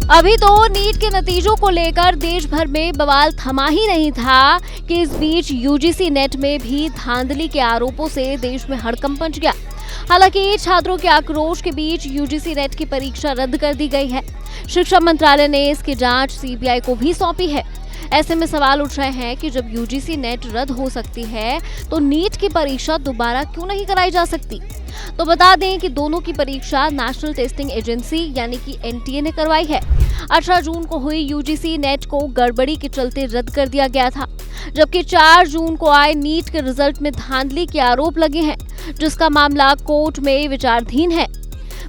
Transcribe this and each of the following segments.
अभी तो नीट के नतीजों को लेकर देश भर में बवाल थमा ही नहीं था कि इस बीच यूजीसी नेट में भी धांधली के आरोपों से देश में हड़कंप मच गया। हालांकि छात्रों के आक्रोश के बीच यूजीसी नेट की परीक्षा रद्द कर दी गई है। शिक्षा मंत्रालय ने इसकी जांच सीबीआई को भी सौंपी है। ऐसे में सवाल उठ रहे हैं कि जब यूजीसी नेट रद्द हो सकती है तो नीट की परीक्षा दोबारा क्यों नहीं कराई जा सकती। तो बता दें कि दोनों की परीक्षा नेशनल टेस्टिंग एजेंसी यानी कि एनटीए ने करवाई है। 18 जून को हुई यूजीसी नेट को गड़बड़ी के चलते रद्द कर दिया गया था, जबकि 4 जून को आए नीट के रिजल्ट में धांधली के आरोप लगे हैं, जिसका मामला कोर्ट में विचाराधीन है।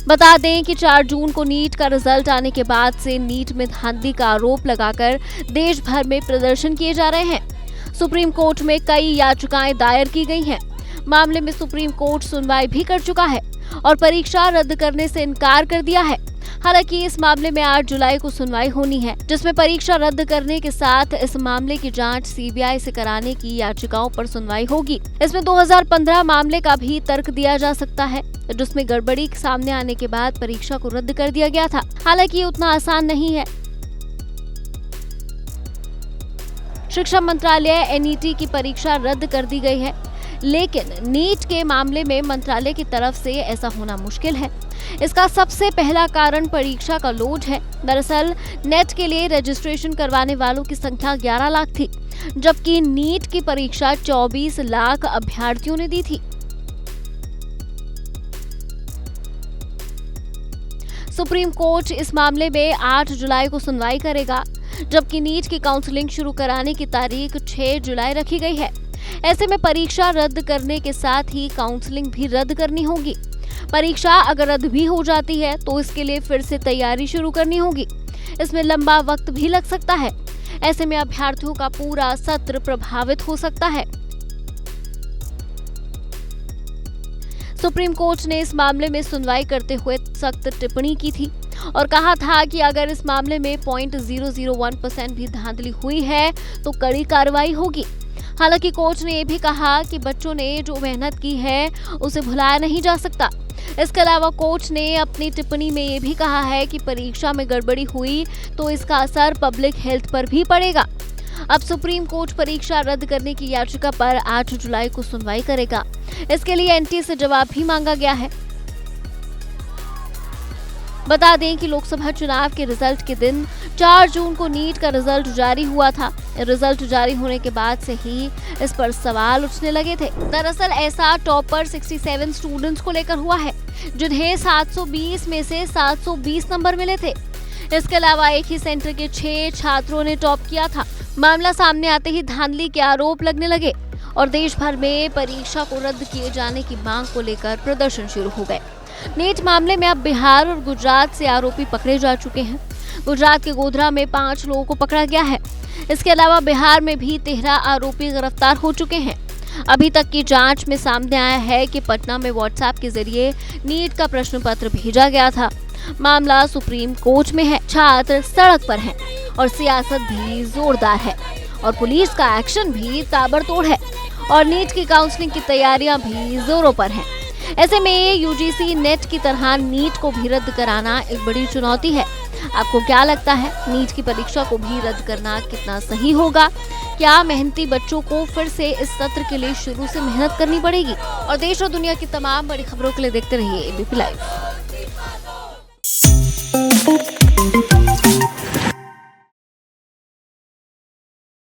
बता दें कि 4 जून को नीट का रिजल्ट आने के बाद से नीट में धांधली का आरोप लगाकर देश भर में प्रदर्शन किए जा रहे हैं। सुप्रीम कोर्ट में कई याचिकाएं दायर की गई हैं। मामले में सुप्रीम कोर्ट सुनवाई भी कर चुका है और परीक्षा रद्द करने से इनकार कर दिया है। हालांकि इस मामले में 8 जुलाई को सुनवाई होनी है, जिसमें परीक्षा रद्द करने के साथ इस मामले की जांच सीबीआई से कराने की याचिकाओं पर सुनवाई होगी। इसमें 2015 मामले का भी तर्क दिया जा सकता है, जिसमें गड़बड़ी सामने आने के बाद परीक्षा को रद्द कर दिया गया था। हालांकि ये उतना आसान नहीं है। शिक्षा मंत्रालय एनईटी की परीक्षा रद्द कर दी गई है, लेकिन नीट के मामले में मंत्रालय की तरफ से ऐसा होना मुश्किल है। इसका सबसे पहला कारण परीक्षा का लोड है। दरअसल नेट के लिए रजिस्ट्रेशन करवाने वालों की संख्या 11 लाख थी, जबकि नीट की परीक्षा 24 लाख अभ्यर्थियों ने दी थी। सुप्रीम कोर्ट इस मामले में 8 जुलाई को सुनवाई करेगा, जबकि नीट की काउंसलिंग शुरू कराने की तारीख 6 जुलाई रखी गई है। ऐसे में परीक्षा रद्द करने के साथ ही काउंसलिंग भी रद्द करनी होगी। परीक्षा अगर रद्द भी हो जाती है तो इसके लिए फिर से तैयारी शुरू करनी होगी। इसमें लंबा वक्त भी लग सकता है। ऐसे में अभ्यर्थियों का पूरा सत्र प्रभावित हो सकता है। सुप्रीम कोर्ट ने इस मामले में सुनवाई करते हुए सख्त टिप्पणी की थी और कहा था कि अगर इस मामले में 0.001% भी धांधली हुई है तो कड़ी कार्रवाई होगी। हालांकि कोर्ट ने यह भी कहा कि बच्चों ने जो मेहनत की है उसे भुलाया नहीं जा सकता। इसके अलावा कोर्ट ने अपनी टिप्पणी में यह भी कहा है कि परीक्षा में गड़बड़ी हुई तो इसका असर पब्लिक हेल्थ पर भी पड़ेगा। अब सुप्रीम कोर्ट परीक्षा रद्द करने की याचिका पर 8 जुलाई को सुनवाई करेगा। इसके लिए एनटीए से जवाब भी मांगा गया है। बता दें कि लोकसभा चुनाव के रिजल्ट के दिन 4 जून को नीट का रिजल्ट जारी हुआ था। रिजल्ट जारी होने के बाद से ही इस पर सवाल उठने लगे थे। दरअसल ऐसा टॉपर 67 स्टूडेंट्स को लेकर हुआ है, जिन्हें 720 में से 720 नंबर मिले थे। इसके अलावा एक ही सेंटर के 6 छात्रों ने टॉप किया था। मामला सामने आते ही धांधली के आरोप लगने लगे और देश भर में परीक्षा को रद्द किए जाने की मांग को लेकर प्रदर्शन शुरू हो गए। नीट मामले में अब बिहार और गुजरात से आरोपी पकड़े जा चुके हैं। गुजरात के गोधरा में 5 लोगों को पकड़ा गया है। इसके अलावा बिहार में भी 13 आरोपी गिरफ्तार हो चुके हैं। अभी तक की जांच में सामने आया है कि पटना में व्हाट्सएप के जरिए नीट का प्रश्न पत्र भेजा गया था। मामला सुप्रीम कोर्ट में है। छात्र सड़क पर हैं और सियासत भी जोरदार है और पुलिस का एक्शन भी ताबड़तोड़ है और नीट की काउंसलिंग की तैयारियां भी जोरों पर हैं। ऐसे में यूजीसी नेट की तरह नीट को भी रद्द कराना एक बड़ी चुनौती है। आपको क्या लगता है, नीट की परीक्षा को भी रद्द करना कितना सही होगा? क्या मेहनती बच्चों को फिर से इस सत्र के लिए शुरू से मेहनत करनी पड़ेगी? और देश और दुनिया की तमाम बड़ी खबरों के लिए देखते रहिए एबीपी लाइव।